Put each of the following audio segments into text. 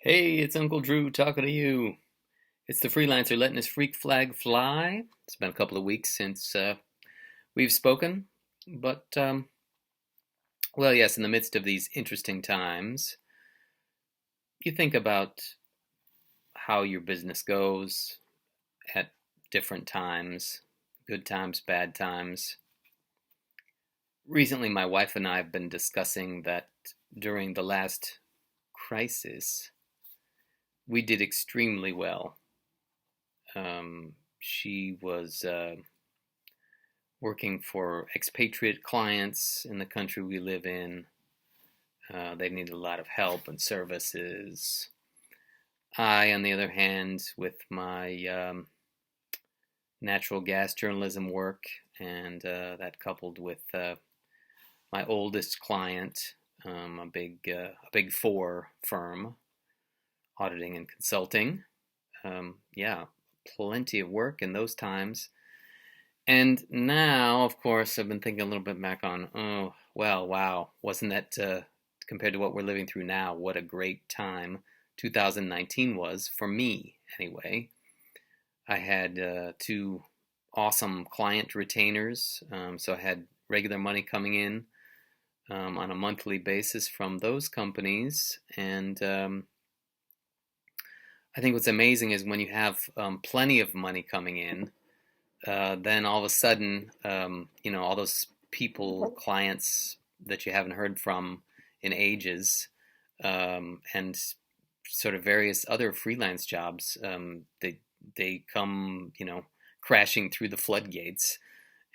Hey, it's Uncle Drew talking to you. It's the freelancer letting his freak flag fly. It's been a couple of weeks since we've spoken, but well, yes, in the midst of these interesting times, you think about how your business goes at different times, good times, bad times. Recently, my wife and I have been discussing that during the last crisis, we did extremely well. She was working for expatriate clients in the country we live in. They needed a lot of help and services. I, on the other hand, with my natural gas journalism work, and that coupled with my oldest client, a big four firm, auditing and consulting. Yeah, plenty of work in those times. And now, of course, I've been thinking a little bit back on, oh, well, wow, wasn't that, compared to what we're living through now, what a great time 2019 was, for me anyway. I had two awesome client retainers, so I had regular money coming in on a monthly basis from those companies. And I think what's amazing is when you have plenty of money coming in, then all of a sudden, all those people, clients that you haven't heard from in ages, and sort of various other freelance jobs, they come, crashing through the floodgates,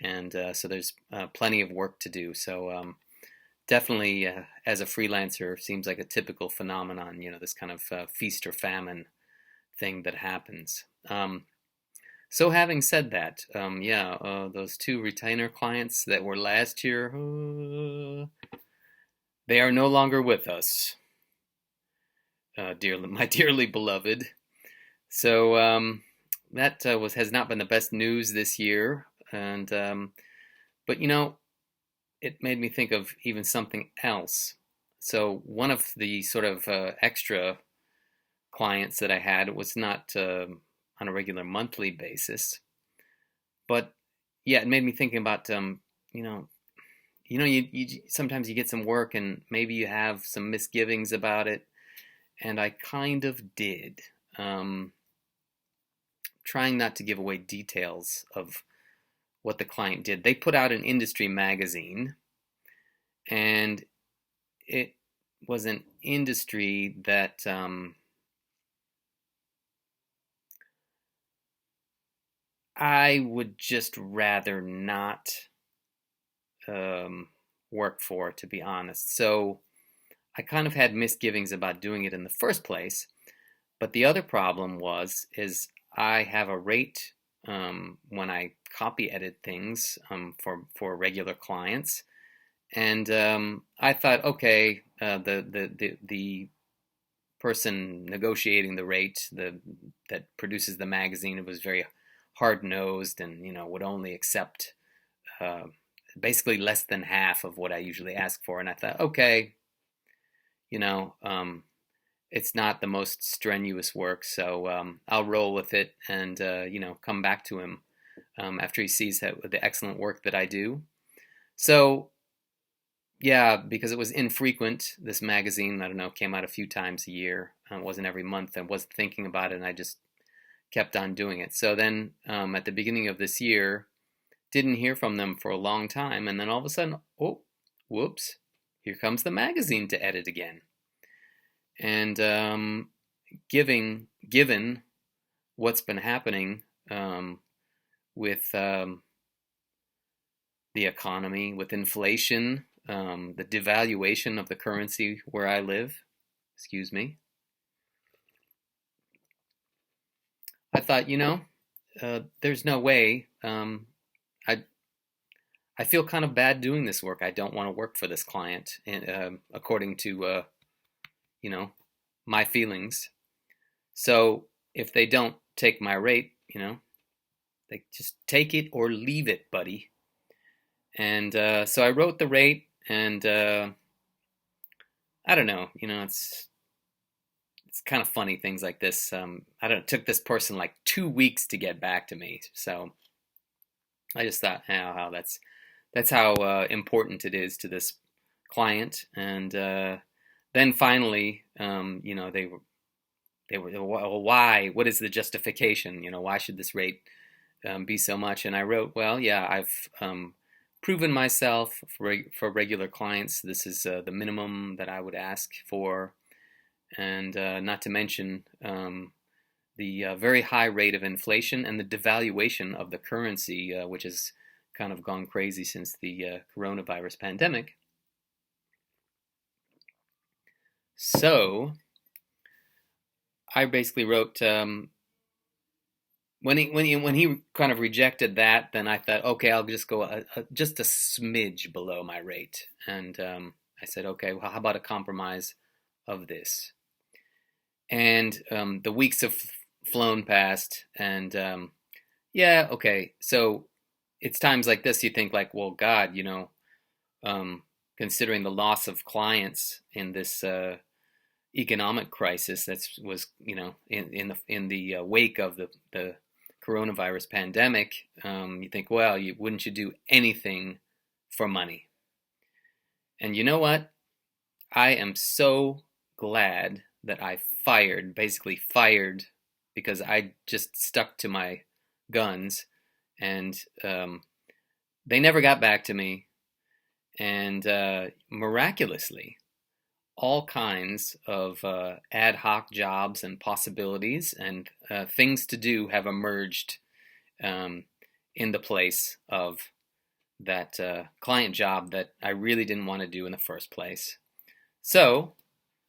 and so there's plenty of work to do. So definitely, as a freelancer, seems like a typical phenomenon. This kind of feast or famine thing that happens. So having said that, those two retainer clients that were last year, they are no longer with us, my dearly beloved. So that has not been the best news this year, and but it made me think of even something else. So one of the sort of extra clients that I had was not on a regular monthly basis. But yeah, it made me thinking about you sometimes you get some work and maybe you have some misgivings about it, and I kind of did. Trying not to give away details of what the client did. They put out an industry magazine, and it was an industry that I would just rather not work for, to be honest. So I kind of had misgivings about doing it in the first place. But the other problem is I have a rate when I copy edit things for regular clients, and I thought, okay, the person negotiating the rate, that produces the magazine, it was very hard nosed, and would only accept uh, basically less than half of what I usually ask for. And I thought, okay, you know, um, it's not the most strenuous work, so I'll roll with it, and come back to him after he sees the excellent work that I do. So yeah, because it was infrequent, this magazine, I don't know, came out a few times a year. It wasn't every month. I wasn't thinking about it, and I just kept on doing it. So then at the beginning of this year, didn't hear from them for a long time, and then all of a sudden, oh, whoops, here comes the magazine to edit again. And given what's been happening with the economy, with inflation, the devaluation of the currency where I live, excuse me, I thought, there's no way. I I feel kind of bad doing this work. I don't want to work for this client, and according to you know my feelings. So if they don't take my rate, they just take it or leave it, buddy. And so I wrote the rate, and I don't know. It's it's kind of funny things like this. I don't know, it took this person like 2 weeks to get back to me. So I just thought, how that's how important it is to this client. And then finally, they were, well, why? What is the justification? Why should this rate be so much? And I wrote, well, yeah, I've proven myself for regular clients. This is the minimum that I would ask for, and not to mention the very high rate of inflation and the devaluation of the currency, which has kind of gone crazy since the coronavirus pandemic. So I basically wrote, when he kind of rejected that, then I thought, okay, I'll just go just a smidge below my rate, and I said, okay, well, how about a compromise of this? And the weeks have flown past, and yeah, okay, so it's times like this you think like, well, God, considering the loss of clients in this economic crisis that was, in the wake of the coronavirus pandemic, you think, well, wouldn't you do anything for money? And you know what? I am so glad that I basically fired, because I just stuck to my guns, and they never got back to me. And miraculously, all kinds of ad hoc jobs and possibilities and things to do have emerged in the place of that client job that I really didn't want to do in the first place. So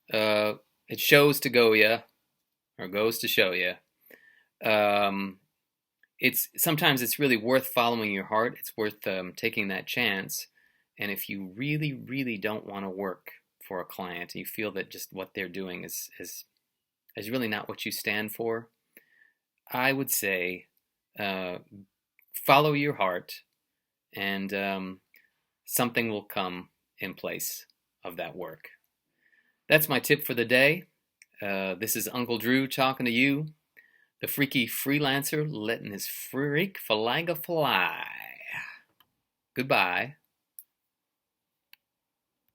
it shows to go ya, or goes to show ya. Sometimes it's really worth following your heart. It's worth taking that chance. And if you really, really don't want to work for a client, and you feel that just what they're doing is really not what you stand for, I would say follow your heart, and something will come in place of that work. That's my tip for the day. This is Uncle Drew talking to you, the freaky freelancer letting his freak flag fly. Goodbye.